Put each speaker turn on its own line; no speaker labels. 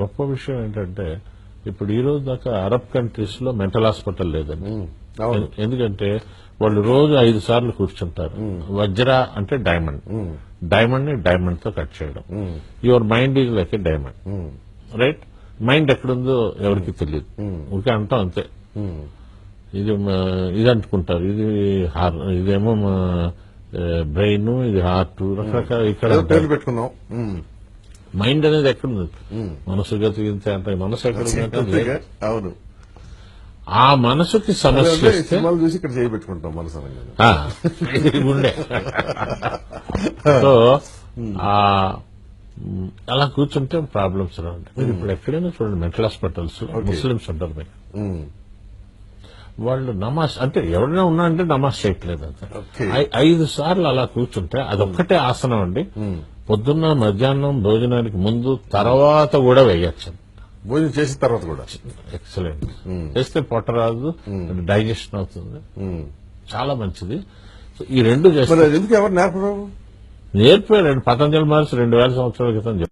గొప్ప విషయం ఏంటంటే ఇప్పుడు ఈ రోజు దాకా అరబ్ కంట్రీస్ లో మెంటల్ హాస్పిటల్ లేదండి.
అవును.
ఎందుకంటే వాళ్ళు రోజు 5 సార్లు కూర్చుంటారు. వజ్ర అంటే డైమండ్, డైమండ్ ని డైమండ్ తో కట్ చేయడం. Your mind is like A diamond, right? Mind ఎక్కడుందో ఎవరికి తెలియదు, ఊరికే అంటాం అంతే. ఇది అంటుకుంటారు, ఇదేమో బ్రెయిన్, ఇది హార్ట్, రకరకాల ఇక్కడ
పేర్లు పెట్టుకున్నాం.
మైండ్ అనేది ఎక్కడుంది? మనసు గతింతే అంటే మనసు ఎక్కడుందంటే
అంతేగా? అవును.
ఆ మనసుకి సమస్య
అదే
వస్తే
సినిమాలు చూసి ఇక్కడ చేయబెట్టుకుంటాం మనసు అనగానే.
ఇది ఉండే. సో అలా కూర్చుంటే ప్రాబ్లమ్స్ రావండి. మీరు ఇప్పుడు ఎక్కడైనా చూడండి, మెంటల్ హాస్పిటల్స్ ముస్లిమ్స్ ఉంటారు మీకు, వాళ్ళు నమాజ్ అంటే ఎవరైనా ఉన్నా అంటే నమాజ్ చేయట్లేదు అంత.
Okay.
5 సార్లు అలా కూర్చుంటే అదొక్కటే ఆసనం అండి. పొద్దున్న మధ్యాహ్నం భోజనానికి ముందు తర్వాత కూడా వేయచ్చు.
భోజనం చేసిన తర్వాత కూడా
ఎక్సలెంట్. చేస్తే పొట్ట రాదు, డైజెషన్ అవుతుంది, చాలా మంచిది. సో ఈ రెండు
మరి
చేస్తే
అది ఎందుకు ఎవరు నేర్పరు?
నేర్పాడండి పతంజలి మహర్షి 2000 సంవత్సరాల క్రితం.